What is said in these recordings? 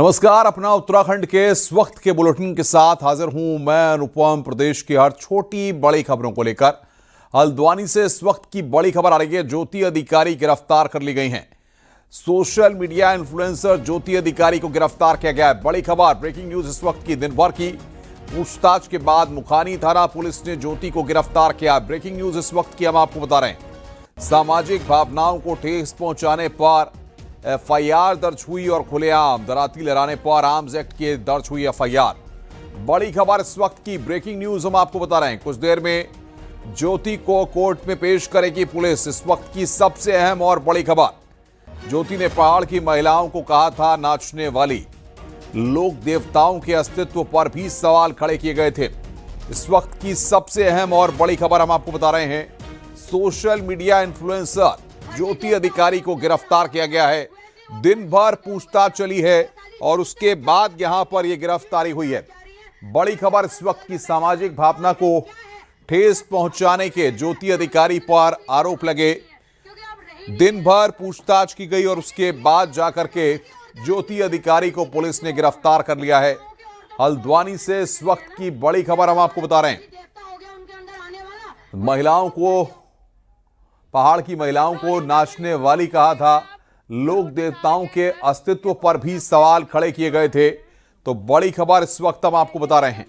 नमस्कार। अपना उत्तराखंड के इस वक्त के बुलेटिन के साथ हाजिर हूं मैं अनुपम। प्रदेश की हर छोटी बड़ी खबरों को लेकर हल्द्वानी से इस वक्त की बड़ी खबर आ रही है। ज्योति अधिकारी गिरफ्तार कर ली गई हैं। सोशल मीडिया इन्फ्लुएंसर ज्योति अधिकारी को गिरफ्तार किया गया है। बड़ी खबर, ब्रेकिंग न्यूज इस वक्त की। दिन भर की पूछताछ के बाद मुखानी थाना पुलिस ने ज्योति को गिरफ्तार किया। ब्रेकिंग न्यूज इस वक्त की हम आपको बता रहे हैं। सामाजिक भावनाओं को ठेस पहुंचाने पर एफआईआर दर्ज हुई और खुलेआम दराती लहराने पर आर्म्स एक्ट की दर्ज हुई एफआईआर। बड़ी खबर इस वक्त की, ब्रेकिंग न्यूज हम आपको बता रहे हैं। कुछ देर में ज्योति को कोर्ट में पेश करेगी पुलिस। इस वक्त की सबसे अहम और बड़ी खबर, ज्योति ने पहाड़ की महिलाओं को कहा था नाचने वाली। लोक देवताओं के अस्तित्व पर भी सवाल खड़े किए गए थे। इस वक्त की सबसे अहम और बड़ी खबर हम आपको बता रहे हैं। सोशल मीडिया इन्फ्लुएंसर ज्योति अधिकारी को गिरफ्तार किया गया है। दिन भर पूछताछ चली है और उसके बाद यहां पर यह गिरफ्तारी हुई है। बड़ी खबर इस वक्त की, सामाजिक भावना को ठेस पहुंचाने के ज्योति अधिकारी पर आरोप लगे। दिन भर पूछताछ की गई और उसके बाद जाकर के ज्योति अधिकारी को पुलिस ने गिरफ्तार कर लिया है। हल्द्वानी से इस वक्त की बड़ी खबर हम आपको बता रहे हैं। पहाड़ की महिलाओं को नाचने वाली कहा था। लोक देवताओं के अस्तित्व पर भी सवाल खड़े किए गए थे। तो बड़ी खबर इस वक्त हम आपको बता रहे हैं।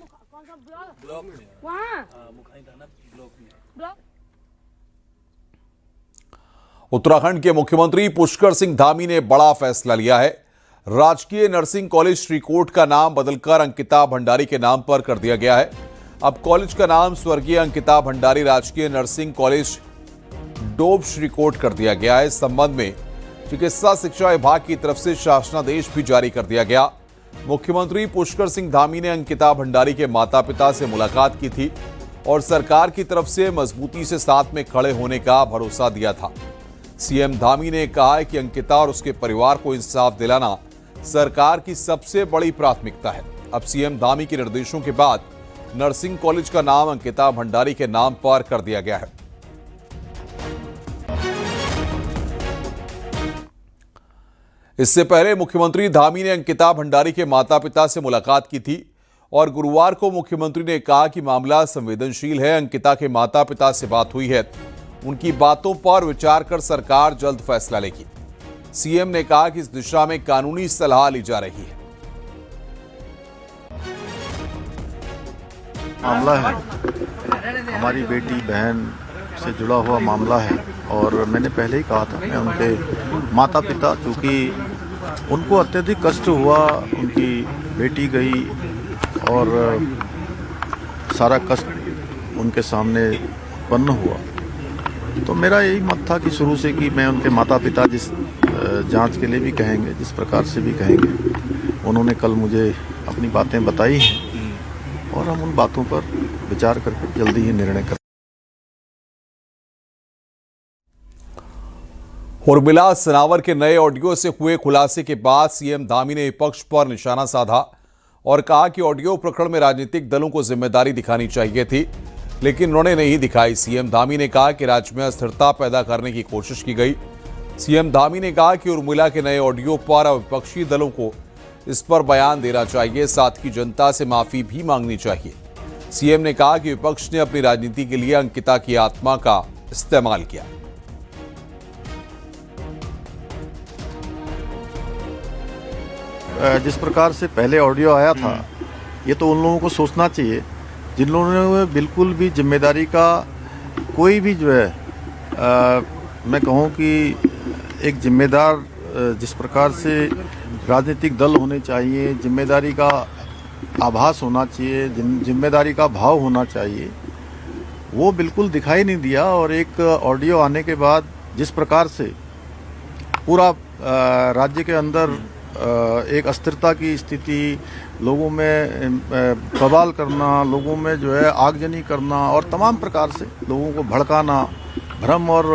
उत्तराखंड के मुख्यमंत्री पुष्कर सिंह धामी ने बड़ा फैसला लिया है। राजकीय नर्सिंग कॉलेज श्रीकोट का नाम बदलकर अंकिता भंडारी के नाम पर कर दिया गया है। अब कॉलेज का नाम स्वर्गीय अंकिता भंडारी राजकीय नर्सिंग कॉलेज डोब श्रीकोट कर दिया गया है। इस संबंध में चिकित्सा शिक्षा विभाग की तरफ से शासनादेश भी जारी कर दिया गया। मुख्यमंत्री पुष्कर सिंह धामी ने अंकिता भंडारी के माता पिता से मुलाकात की थी और सरकार की तरफ से मजबूती से साथ में खड़े होने का भरोसा दिया था। सीएम धामी ने कहा है कि अंकिता और उसके परिवार को इंसाफ दिलाना सरकार की सबसे बड़ी प्राथमिकता है। अब सीएम धामी के निर्देशों के बाद नर्सिंग कॉलेज का नाम अंकिता भंडारी के नाम पर कर दिया गया है। इससे पहले मुख्यमंत्री धामी ने अंकिता भंडारी के माता पिता से मुलाकात की थी और गुरुवार को मुख्यमंत्री ने कहा कि मामला संवेदनशील है। अंकिता के माता पिता से बात हुई है, उनकी बातों पर विचार कर सरकार जल्द फैसला लेगी। सीएम ने कहा कि इस दिशा में कानूनी सलाह ली जा रही है। मामला है, हमारी बेटी बहन से जुड़ा हुआ मामला है और मैंने पहले ही कहा था, मैं उनके माता पिता, चूँकि उनको अत्यधिक कष्ट हुआ, उनकी बेटी गई और सारा कष्ट उनके सामने उत्पन्न हुआ, तो मेरा यही मत था कि शुरू से कि मैं उनके माता पिता जिस जांच के लिए भी कहेंगे, जिस प्रकार से भी कहेंगे, उन्होंने कल मुझे अपनी बातें बताई हैं और हम उन बातों पर विचार करके जल्दी ही निर्णय करें। उर्मिला सनावर के नए ऑडियो से हुए खुलासे के बाद सीएम धामी ने विपक्ष पर निशाना साधा और कहा कि ऑडियो प्रकरण में राजनीतिक दलों को जिम्मेदारी दिखानी चाहिए थी, लेकिन उन्होंने नहीं दिखाई। सीएम धामी ने कहा कि राज्य में अस्थिरता पैदा करने की कोशिश की गई। सीएम धामी ने कहा कि उर्मिला के नए ऑडियो पर विपक्षी दलों को इस पर बयान देना चाहिए, साथ ही जनता से माफी भी मांगनी चाहिए। सीएम ने कहा कि विपक्ष ने अपनी राजनीति के लिए अंकिता की आत्मा का इस्तेमाल किया। जिस प्रकार से पहले ऑडियो आया था, ये तो उन लोगों को सोचना चाहिए जिन लोगों ने बिल्कुल भी जिम्मेदारी का कोई भी जो है मैं कहूँ कि एक जिम्मेदार जिस प्रकार से राजनीतिक दल होने चाहिए, जिम्मेदारी का आभास होना चाहिए, जिम्मेदारी का भाव होना चाहिए, वो बिल्कुल दिखाई नहीं दिया। और एक ऑडियो आने के बाद जिस प्रकार से पूरा राज्य के अंदर एक अस्थिरता की स्थिति, लोगों में बवाल करना, लोगों में जो है आगजनी करना और तमाम प्रकार से लोगों को भड़काना, भ्रम और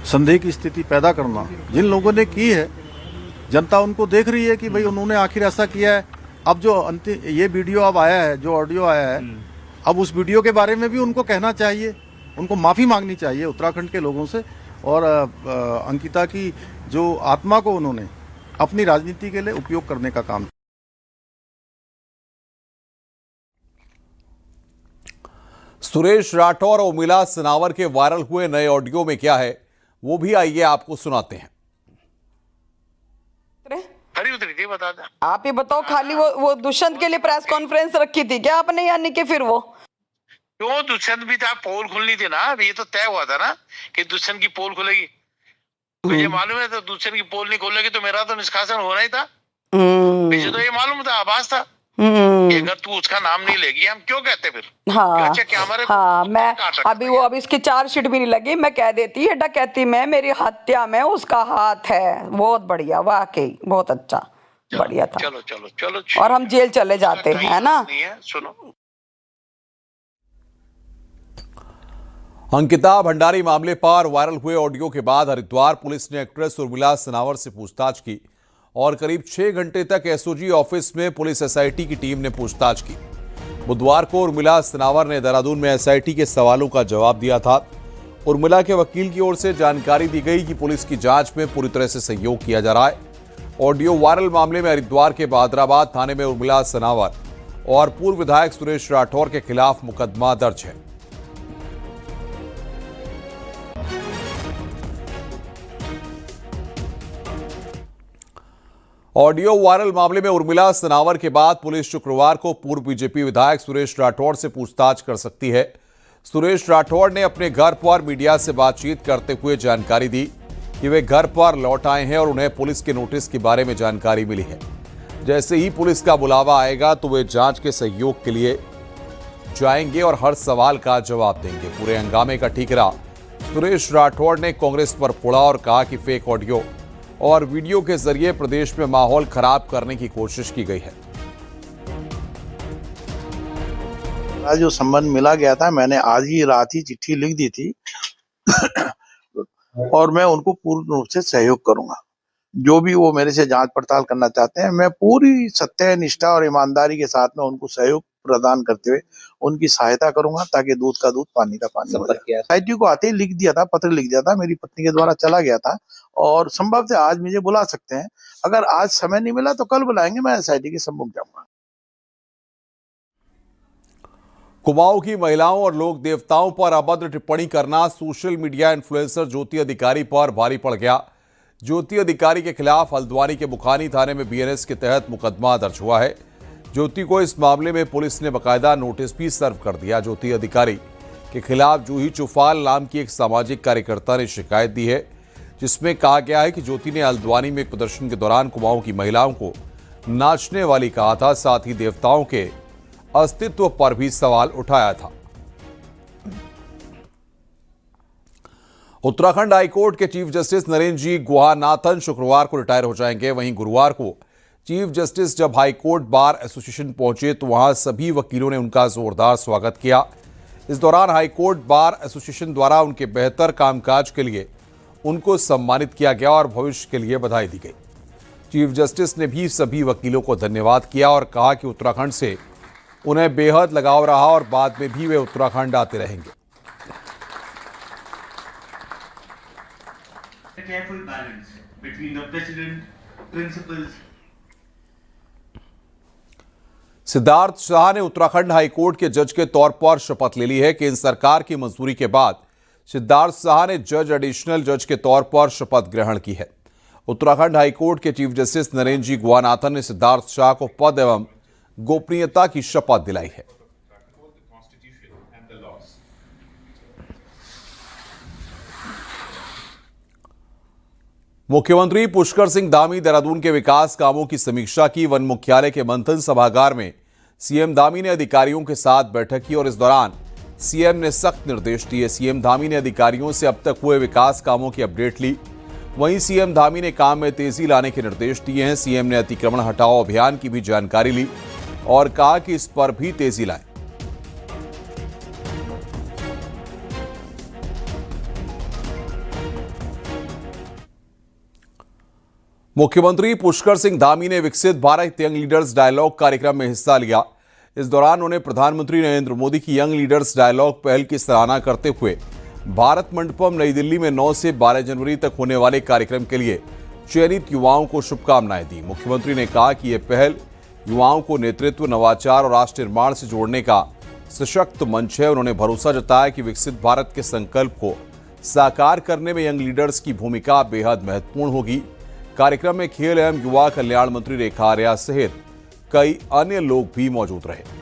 संदेह की स्थिति पैदा करना जिन लोगों ने की है, जनता उनको देख रही है कि भाई उन्होंने आखिर ऐसा किया है। अब जो अंतिम ये वीडियो अब आया है, जो ऑडियो आया है, अब उस वीडियो के बारे में भी उनको कहना चाहिए, उनको माफ़ी मांगनी चाहिए उत्तराखंड के लोगों से। और अंकिता की जो आत्मा को उन्होंने अपनी राजनीति के लिए उपयोग करने का काम। सुरेश राठौर और उर्मिला सनावर के वायरल हुए नए ऑडियो में क्या है वो भी आइए आपको सुनाते हैं। खरी उतरी थी, बता दे। आप ही बताओ, खाली वो दुष्यंत के लिए प्रेस कॉन्फ्रेंस रखी थी क्या आपने, यानी कि फिर वो क्यों दुष्यंत भी था, पोल खुलनी थी ना, ये तो तय हुआ था ना कि दुष्यंत की पोल खुलेगी। मुझे मालूम है, तो दुष्यंत की पोल नहीं खोलेगी तो मेरा तो निष्कासन होना ही था। मुझे तो ये मालूम था, आभास था कि अगर तू उसका नाम नहीं लेगी हम क्यों कहते फिर। हाँ अच्छा क्या हमारे मैं अभी इसकी चार्जशीट भी नहीं लगी, मैं कह देती है डकैती में मेरी हत्या में उसका हाथ है। बहुत बढ़िया, वाकई बहुत अच्छा, बढ़िया था। चलो चलो चलो, और हम जेल चले जाते हैं ना। सुनो, अंकिता भंडारी मामले पर वायरल हुए ऑडियो के बाद हरिद्वार पुलिस ने एक्ट्रेस उर्मिला सनावर से पूछताछ की और करीब 6 घंटे तक एसओजी ऑफिस में पुलिस एसआईटी की टीम ने पूछताछ की। बुधवार को उर्मिला सनावर ने देहरादून में एसआईटी के सवालों का जवाब दिया था। उर्मिला के वकील की ओर से जानकारी दी गई कि पुलिस की जांच में पूरी तरह से सहयोग किया जा रहा है। ऑडियो वायरल मामले में हरिद्वार के बहादुराबाद थाने में उर्मिला सनावर और पूर्व विधायक सुरेश राठौर के खिलाफ मुकदमा दर्ज है। ऑडियो वायरल मामले में उर्मिला सनावर के बाद पुलिस शुक्रवार को पूर्व बीजेपी विधायक सुरेश राठौर से पूछताछ कर सकती है। सुरेश राठौर ने अपने घर पर मीडिया से बातचीत करते हुए जानकारी दी कि वे घर पर लौट आए हैं और उन्हें पुलिस के नोटिस के बारे में जानकारी मिली है। जैसे ही पुलिस का बुलावा आएगा तो वे जांच के सहयोग के लिए जाएंगे और हर सवाल का जवाब देंगे। पूरे हंगामे का ठीकरा सुरेश राठौर ने कांग्रेस पर फोड़ा और कहा कि फेक ऑडियो और वीडियो के जरिए प्रदेश में माहौल खराब करने की कोशिश की गई है। जो संबंध मिला गया था, मैंने आज ही रात ही चिट्ठी लिख दी थी और मैं उनको पूर्ण रूप से सहयोग करूंगा। जो भी वो मेरे से जांच पड़ताल करना चाहते हैं, मैं पूरी सत्य निष्ठा और ईमानदारी के साथ में उनको सहयोग प्रदान करते हुए उनकी सहायता करूंगा ताकि दूध का दूध पानी का पानी हो जाए। सोसाइटी को आते ही लिख दिया था, पत्र लिख दिया था, मेरी पत्नी के द्वारा चला गया था और संभव से आज मुझे बुला सकते हैं। अगर आज समय नहीं मिला तो कल बुलाएंगे, मैं सोसाइटी के सम्मुख जाऊंगा। कुमाऊं की महिलाओं और लोक देवताओं पर अभद्र टिप्पणी करना सोशल मीडिया इन्फ्लुएंसर ज्योति अधिकारी पर भारी पड़ गया। ज्योति अधिकारी के खिलाफ हल्द्वानी के बुखानी थाने में बीएनएस के तहत मुकदमा दर्ज हुआ है। ज्योति को इस मामले में पुलिस ने बकायदा नोटिस भी सर्व कर दिया। ज्योति अधिकारी के खिलाफ जूही चुफाल नाम की एक सामाजिक कार्यकर्ता ने शिकायत दी है, जिसमें कहा गया है कि ज्योति ने हल्द्वानी में एक प्रदर्शन के दौरान कुमाऊं की महिलाओं को नाचने वाली कहा था, साथ ही देवताओं के अस्तित्व पर भी सवाल उठाया था। उत्तराखंड हाईकोर्ट के चीफ जस्टिस नरेंद्र जी गुहानाथन शुक्रवार को रिटायर हो जाएंगे। वहीं गुरुवार को चीफ जस्टिस जब हाईकोर्ट बार एसोसिएशन पहुंचे तो वहां सभी वकीलों ने उनका जोरदार स्वागत किया। इस दौरान हाईकोर्ट बार एसोसिएशन द्वारा उनके बेहतर कामकाज के लिए उनको सम्मानित किया गया और भविष्य के लिए बधाई दी गई। चीफ जस्टिस ने भी सभी वकीलों को धन्यवाद किया और कहा कि उत्तराखंड से उन्हें बेहद लगाव रहा और बाद में भी वे उत्तराखंड आते रहेंगे। Careful balance between the precedent, principles. Siddharth Shah ने उत्तराखंड हाईकोर्ट के जज के तौर पर शपथ ले ली है। केंद्र सरकार की मंजूरी के बाद सिद्धार्थ शाह ने जज एडिशनल जज के तौर पर शपथ ग्रहण की है। उत्तराखंड हाईकोर्ट के चीफ जस्टिस नरेंद्र जी गुहानाथन ने सिद्धार्थ शाह को पद एवं गोपनीयता की शपथ दिलाई है। मुख्यमंत्री पुष्कर सिंह धामी देहरादून के विकास कामों की समीक्षा की। वन मुख्यालय के मंथन सभागार में सीएम धामी ने अधिकारियों के साथ बैठक की और इस दौरान सीएम ने सख्त निर्देश दिए। सीएम धामी ने अधिकारियों से अब तक हुए विकास कामों की अपडेट ली। वहीं सीएम धामी ने काम में तेजी लाने के निर्देश दिए हैं। सीएम ने अतिक्रमण हटाओ अभियान की भी जानकारी ली और कहा कि इस पर भी तेजी लाएं। मुख्यमंत्री पुष्कर सिंह धामी ने विकसित भारत यंग लीडर्स डायलॉग कार्यक्रम में हिस्सा लिया। इस दौरान उन्हें प्रधानमंत्री नरेंद्र मोदी की यंग लीडर्स डायलॉग पहल की सराहना करते हुए भारत मंडपम नई दिल्ली में 9 से 12 जनवरी तक होने वाले कार्यक्रम के लिए चयनित युवाओं को शुभकामनाएं दी। मुख्यमंत्री ने कहा कि यह पहल युवाओं को नेतृत्व, नवाचार और राष्ट्र निर्माण से जोड़ने का सशक्त मंच है। उन्होंने भरोसा जताया कि विकसित भारत के संकल्प को साकार करने में यंग लीडर्स की भूमिका बेहद महत्वपूर्ण होगी। कार्यक्रम में खेल एवं युवा कल्याण मंत्री रेखा आर्या सहित कई अन्य लोग भी मौजूद रहे।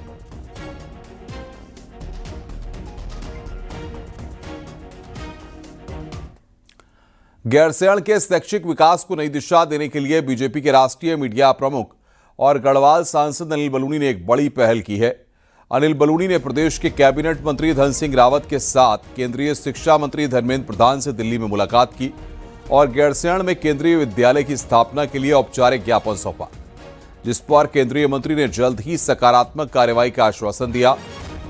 गैरसैंण के शैक्षिक विकास को नई दिशा देने के लिए बीजेपी के राष्ट्रीय मीडिया प्रमुख और गढ़वाल सांसद अनिल बलूनी ने एक बड़ी पहल की है। अनिल बलूनी ने प्रदेश के कैबिनेट मंत्री धन सिंह रावत के साथ केंद्रीय शिक्षा मंत्री धर्मेंद्र प्रधान से दिल्ली में मुलाकात की और गैरसैंण में केंद्रीय विद्यालय की स्थापना के लिए औपचारिक ज्ञापन सौंपा, जिस पर केंद्रीय मंत्री ने जल्द ही सकारात्मक कार्रवाई का आश्वासन दिया।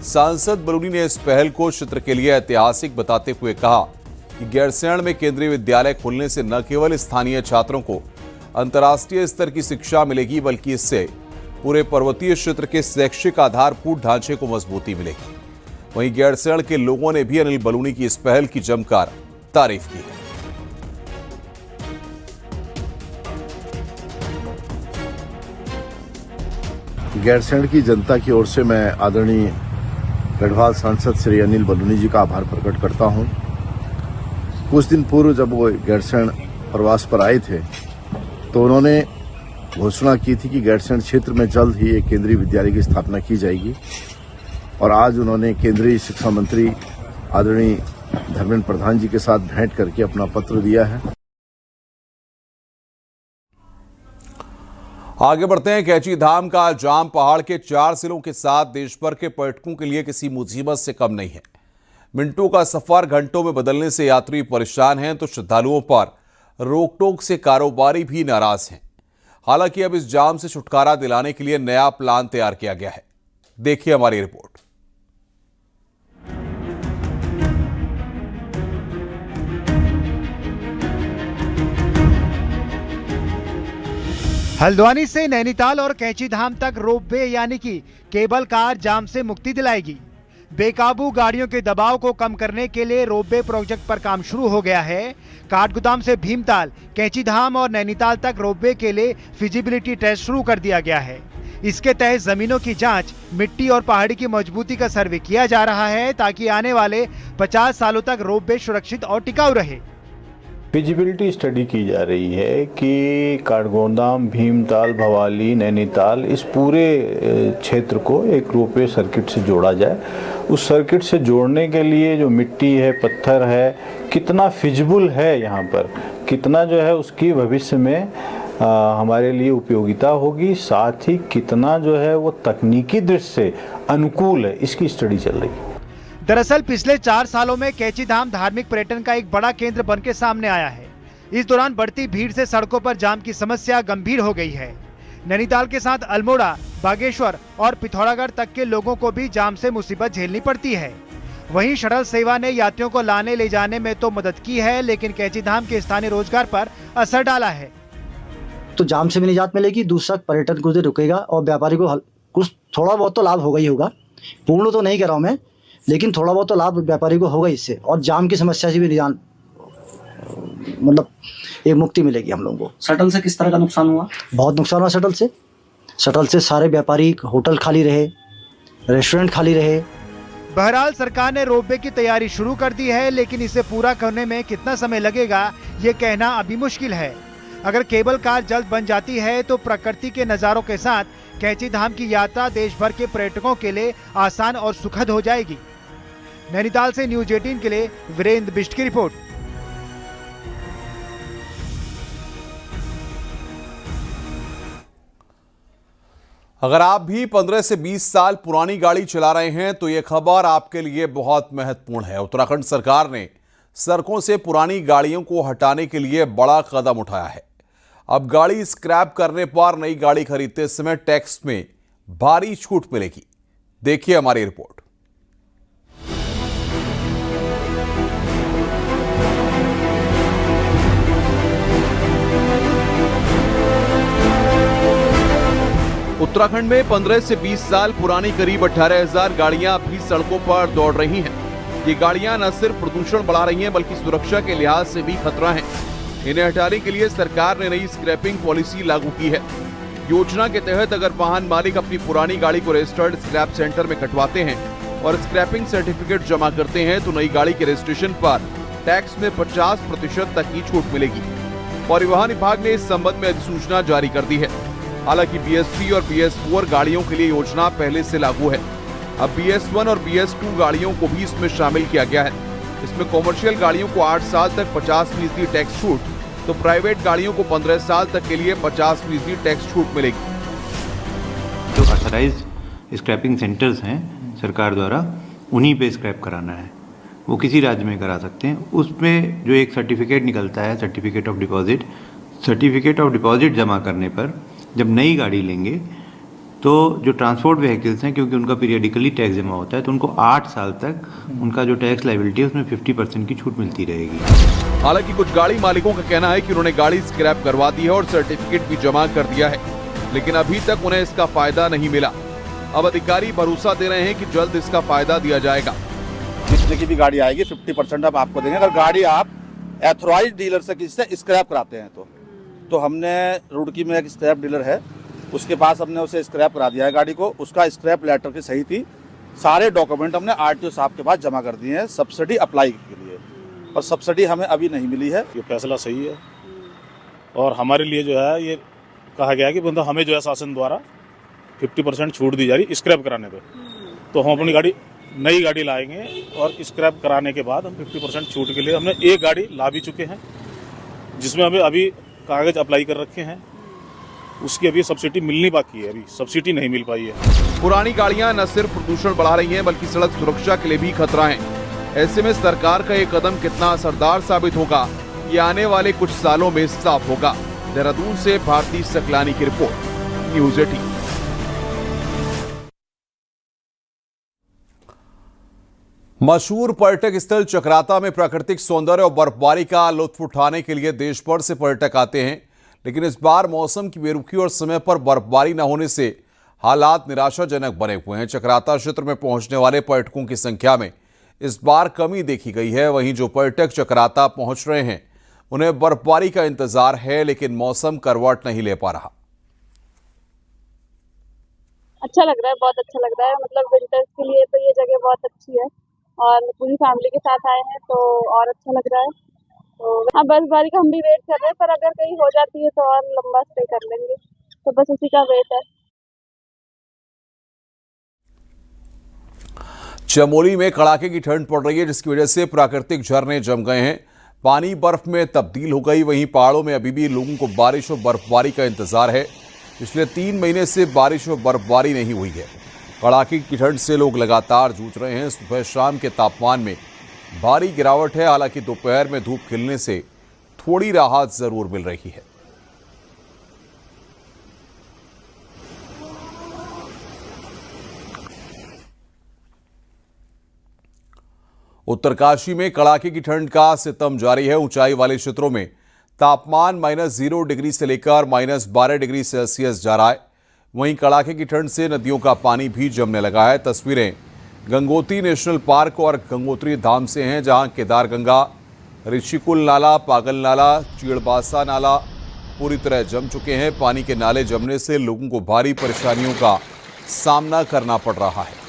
सांसद बलूनी ने इस पहल को क्षेत्र के लिए ऐतिहासिक बताते हुए कहा कि गैरसैंण में केंद्रीय विद्यालय खुलने से न केवल स्थानीय छात्रों को अंतर्राष्ट्रीय स्तर की शिक्षा मिलेगी, बल्कि इससे पूरे पर्वतीय क्षेत्र के शैक्षिक आधारभूत ढांचे को मजबूती मिलेगी। वहीं गैरसैंण के लोगों ने भी अनिल बलूनी की इस पहल की जमकर तारीफ की है। गैरसैंण की जनता की ओर से मैं आदरणीय गढ़वाल सांसद श्री अनिल बलूनी जी का आभार प्रकट करता हूं। कुछ दिन पूर्व जब वो गैरसैंण प्रवास पर आए थे तो उन्होंने घोषणा की थी कि गैरसैंण क्षेत्र में जल्द ही एक केंद्रीय विद्यालय की स्थापना की जाएगी और आज उन्होंने केंद्रीय शिक्षा मंत्री आदरणीय धर्मेंद्र प्रधान जी के साथ भेंट करके अपना पत्र दिया है। आगे बढ़ते हैं। कैची धाम का जाम पहाड़ के 4 जिलों के साथ देश भर के पर्यटकों के लिए किसी मुसीबत से कम नहीं है। मिनटों का सफर घंटों में बदलने से यात्री परेशान हैं तो श्रद्धालुओं पर रोक टोक से कारोबारी भी नाराज हैं। हालांकि अब इस जाम से छुटकारा दिलाने के लिए नया प्लान तैयार किया गया है। देखिए हमारी रिपोर्ट। हल्द्वानी से नैनीताल और कैची धाम तक रोपवे यानी कि केबल कार जाम से मुक्ति दिलाएगी। बेकाबू गाड़ियों के दबाव को कम करने के लिए रोपवे प्रोजेक्ट पर काम शुरू हो गया है। काठगोदाम से भीमताल, कैची धाम और नैनीताल तक रोपवे के लिए फिजिबिलिटी टेस्ट शुरू कर दिया गया है। इसके तहत जमीनों की जांच, मिट्टी और पहाड़ी की मजबूती का सर्वे किया जा रहा है ताकि आने वाले 50 सालों तक रोपवे सुरक्षित और टिकाऊ रहे। फिजिबिलिटी स्टडी की जा रही है कि काठगोदाम, भीमताल, भवाली, नैनीताल इस पूरे क्षेत्र को एक रोपवे सर्किट से जोड़ा जाए। उस सर्किट से जोड़ने के लिए जो मिट्टी है, पत्थर है, कितना फिजिबल है यहाँ पर, कितना जो है उसकी भविष्य में हमारे लिए उपयोगिता होगी, साथ ही कितना जो है वो तकनीकी दृष्टि से अनुकूल है, इसकी स्टडी चल रही है। दरअसल पिछले 4 सालों में कैची धाम धार्मिक पर्यटन का एक बड़ा केंद्र बनकर सामने आया है। इस दौरान बढ़ती भीड़ से सड़कों पर जाम की समस्या गंभीर हो गई है। नैनीताल के साथ अल्मोड़ा, बागेश्वर और पिथौरागढ़ तक के लोगों को भी जाम से मुसीबत झेलनी पड़ती है। वहीं शटल सेवा ने यात्रियों को लाने ले जाने में तो मदद की है, लेकिन कैची धाम के स्थानीय रोजगार पर असर डाला है। तो जाम से भी निजात मिलेगी, दूसरा पर्यटन कुछ देर रुकेगा और व्यापारी को कुछ थोड़ा बहुत तो लाभ होगा ही होगा। पूर्ण तो नहीं कर रहा हूँ मैं, लेकिन थोड़ा बहुत तो लाभ व्यापारी को होगा इससे, और जाम की समस्या से भी निजात मतलब एक मुक्ति मिलेगी हम लोगों को। शटल से किस तरह का नुकसान हुआ? बहुत नुकसान हुआ शटल से सारे व्यापारी, होटल खाली रहे, रेस्टोरेंट खाली रहे। बहरहाल सरकार ने रोपवे की तैयारी शुरू कर दी है, लेकिन इसे पूरा करने में कितना समय लगेगा ये कहना अभी मुश्किल है। अगर केबल कार जल्द बन जाती है तो प्रकृति के नज़ारों के साथ कैची धाम की यात्रा देश भर के पर्यटकों के लिए आसान और सुखद हो जाएगी। नैनीताल से न्यूज 18 के लिए वीरेंद्र बिष्ट की रिपोर्ट। अगर आप भी 15 से 20 साल पुरानी गाड़ी चला रहे हैं तो यह खबर आपके लिए बहुत महत्वपूर्ण है। उत्तराखंड सरकार ने सड़कों से पुरानी गाड़ियों को हटाने के लिए बड़ा कदम उठाया है। अब गाड़ी स्क्रैप करने पर नई गाड़ी खरीदते समय टैक्स में भारी छूट मिलेगी। देखिए हमारी रिपोर्ट। उत्तराखंड में 15 से 20 साल पुरानी करीब 18,000 गाड़ियां भी सड़कों पर दौड़ रही हैं। ये गाड़ियां न सिर्फ प्रदूषण बढ़ा रही हैं बल्कि सुरक्षा के लिहाज से भी खतरा हैं। इन्हें हटाने के लिए सरकार ने नई स्क्रैपिंग पॉलिसी लागू की है। योजना के तहत अगर वाहन मालिक अपनी पुरानी गाड़ी को रजिस्टर्ड स्क्रैप सेंटर में कटवाते हैं और स्क्रैपिंग सर्टिफिकेट जमा करते हैं तो नई गाड़ी के रजिस्ट्रेशन पर टैक्स में 50% तक की छूट मिलेगी। परिवहन विभाग ने इस संबंध में अधिसूचना जारी कर दी है। हालांकि BS3 और BS4 गाड़ियों के लिए योजना पहले से लागू है। अब BS1 और BS2 गाड़ियों को भी इसमें शामिल किया गया है। इसमें कॉमर्शियल गाड़ियों को 8 साल तक 50% टैक्स छूट, तो प्राइवेट गाड़ियों को 15 साल तक के लिए 50% टैक्स छूट मिलेगी। जो ऑथराइज्ड स्क्रैपिंग सेंटर्स हैं सरकार द्वारा, उन्हीं पे स्क्रैप कराना है। वो किसी राज्य में करा सकते हैं। उसमें जो एक सर्टिफिकेट निकलता है, सर्टिफिकेट ऑफ डिपॉजिट जमा करने पर जब नई गाड़ी लेंगे तो जो ट्रांसपोर्ट व्हीकल्स हैं, क्योंकि उनका पीरियडिकली टैक्स जमा होता है, तो उनको 8 साल तक उनका जो टैक्स लायबिलिटी है उसमें 50% की छूट मिलती रहेगी। हालांकि कुछ गाड़ी मालिकों का कहना है कि उन्होंने गाड़ी स्क्रैप करवा दी है और सर्टिफिकेट भी जमा कर दिया है, लेकिन अभी तक उन्हें इसका फायदा नहीं मिला। अब अधिकारी भरोसा दे रहे हैं कि जल्द इसका फायदा दिया जाएगा। जितने की भी गाड़ी आएगी 50% अब आपको देंगे अगर गाड़ी आप एथोराइज्ड डीलर से किसी से स्क्रैप कराते हैं तो हमने रुड़की में एक स्क्रैप डीलर है, उसके पास हमने उसे स्क्रैप करा दिया है गाड़ी को। उसका स्क्रैप लेटर की सही थी, सारे डॉक्यूमेंट हमने RTO साहब के पास जमा कर दिए हैं सब्सिडी अप्लाई के लिए, और सब्सिडी हमें अभी नहीं मिली है। ये फैसला सही है और हमारे लिए जो है ये कहा गया है कि मतलब हमें जो है शासन द्वारा 50% छूट दी जा रही स्क्रैप कराने पे, तो हम अपनी नई गाड़ी लाएंगे और स्क्रैप कराने के बाद हम 50% छूट के लिए हमने एक गाड़ी ला भी चुके हैं, जिसमें हमें अभी कागज अप्लाई कर रखे हैं। उसकी अभी सब्सिडी मिलनी बाकी है, अभी सब्सिडी नहीं मिल पाई है। पुरानी गाड़ियां न सिर्फ प्रदूषण बढ़ा रही हैं बल्कि सड़क सुरक्षा के लिए भी खतरा है। ऐसे में सरकार का ये कदम कितना असरदार साबित होगा, ये आने वाले कुछ सालों में साफ होगा। देहरादून से भारती सकलानी की रिपोर्ट, न्यूज़ 18। मशहूर पर्यटक स्थल चक्राता में प्राकृतिक सौंदर्य और बर्फबारी का लुत्फ उठाने के लिए देश भर से पर्यटक आते हैं, लेकिन इस बार मौसम की बेरुखी और समय पर बर्फबारी न होने से हालात निराशाजनक बने हुए हैं। चक्राता क्षेत्र में पहुंचने वाले पर्यटकों की संख्या में इस बार कमी देखी गई है। वहीं जो पर्यटक चक्राता पहुंच रहे हैं उन्हें बर्फबारी का इंतजार है, लेकिन मौसम करवट नहीं ले पा रहा। अच्छा लग रहा है, बहुत अच्छा लग रहा है। मतलब विंटर्स के लिए तो ये जगह बहुत अच्छी है और पूरी फैमिली के साथ आए हैं तो और अच्छा लग रहा है। तो हाँ, बर्फबारी का हम भी वेट कर रहे हैं, पर अगर कहीं हो जाती है तो और लंबा स्टे कर लेंगे, तो बस उसी का वेट है। चमोली में कड़ाके की ठंड पड़ रही है, जिसकी वजह से प्राकृतिक झरने जम गए हैं, पानी बर्फ में तब्दील हो गई। वहीं पहाड़ों में अभी भी लोगों को बारिश और बर्फबारी का इंतजार है। पिछले 3 महीने से बारिश और बर्फबारी नहीं हुई है। कड़ाके की ठंड से लोग लगातार जूझ रहे हैं। सुबह शाम के तापमान में भारी गिरावट है, हालांकि दोपहर में धूप खिलने से थोड़ी राहत जरूर मिल रही है। उत्तरकाशी में कड़ाके की ठंड का सितम जारी है। ऊंचाई वाले क्षेत्रों में तापमान -0 डिग्री से लेकर -12 डिग्री सेल्सियस जा रहा है। वहीं कड़ाके की ठंड से नदियों का पानी भी जमने लगा है। तस्वीरें गंगोत्री नेशनल पार्क और गंगोत्री धाम से हैं, जहां केदारगंगा, ऋषिकुल नाला, पागल नाला, चीड़बासा नाला पूरी तरह जम चुके हैं। पानी के नाले जमने से लोगों को भारी परेशानियों का सामना करना पड़ रहा है।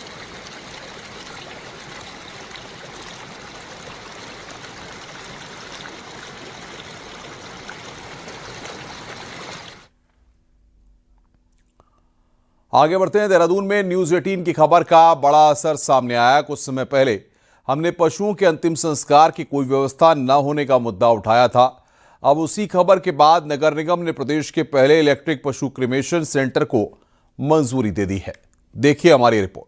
आगे बढ़ते हैं। देहरादून में न्यूज़ 18 की खबर का बड़ा असर सामने आया। कुछ समय पहले हमने पशुओं के अंतिम संस्कार की कोई व्यवस्था न होने का मुद्दा उठाया था। अब उसी खबर के बाद नगर निगम ने प्रदेश के पहले इलेक्ट्रिक पशु क्रिमेशन सेंटर को मंजूरी दे दी है। देखिए हमारी रिपोर्ट।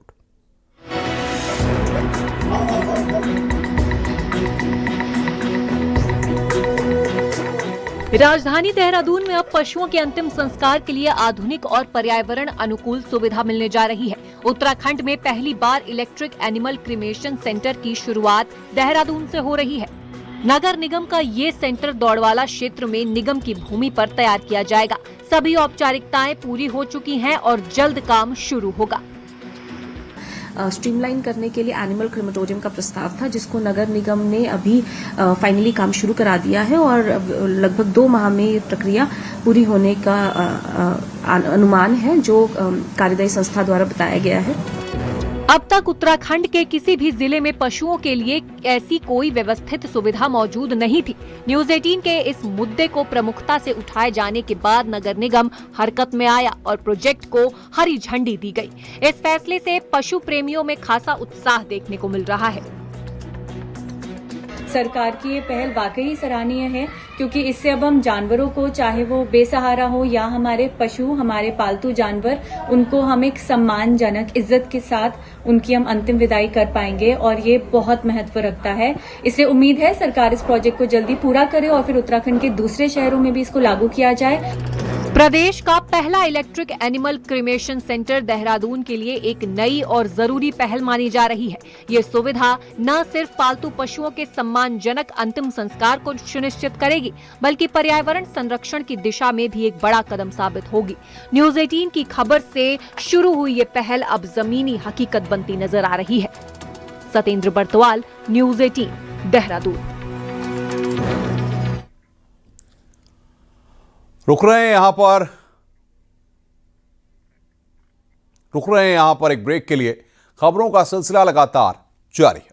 राजधानी देहरादून में अब पशुओं के अंतिम संस्कार के लिए आधुनिक और पर्यावरण अनुकूल सुविधा मिलने जा रही है। उत्तराखंड में पहली बार इलेक्ट्रिक एनिमल क्रिमेशन सेंटर की शुरुआत देहरादून से हो रही है। नगर निगम का ये सेंटर दौड़वाला क्षेत्र में निगम की भूमि पर तैयार किया जाएगा। सभी औपचारिकताएं पूरी हो चुकी हैं और जल्द काम शुरू होगा। स्ट्रीमलाइन करने के लिए एनिमल क्रेमेटोरियम का प्रस्ताव था, जिसको नगर निगम ने अभी फाइनली काम शुरू करा दिया है और लगभग 2 माह में ये प्रक्रिया पूरी होने का अनुमान है, जो कार्यदायी संस्था द्वारा बताया गया है। अब तक उत्तराखंड के किसी भी जिले में पशुओं के लिए ऐसी कोई व्यवस्थित सुविधा मौजूद नहीं थी। न्यूज 18 के इस मुद्दे को प्रमुखता से उठाए जाने के बाद नगर निगम हरकत में आया और प्रोजेक्ट को हरी झंडी दी गई। इस फैसले से पशु प्रेमियों में खासा उत्साह देखने को मिल रहा है। सरकार की ये पहल वाकई सराहनीय है, क्योंकि इससे अब हम जानवरों को, चाहे वो बेसहारा हो या हमारे पशु, हमारे पालतू जानवर, उनको हम एक सम्मानजनक इज्जत के साथ उनकी हम अंतिम विदाई कर पाएंगे और ये बहुत महत्व रखता है। इसलिए उम्मीद है सरकार इस प्रोजेक्ट को जल्दी पूरा करे और फिर उत्तराखंड के दूसरे शहरों में भी इसको लागू किया जाए। प्रदेश का पहला electric animal cremation centre Dehradun के लिए एक नई और जरूरी पहल मानी जा रही है। ये सुविधा न सिर्फ पालतू पशुओं के सम्मानजनक अंतिम संस्कार को सुनिश्चित करेगी, बल्कि पर्यावरण संरक्षण की दिशा में भी एक बड़ा कदम साबित होगी। न्यूज 18 की खबर से शुरू हुई ये पहल अब जमीनी हकीकत बनती नजर आ रही है। सतेंद्र बर्तवाल, न्यूज 18, देहरादून। रुक रहे हैं यहां पर एक ब्रेक के लिए। खबरों का सिलसिला लगातार जारी है।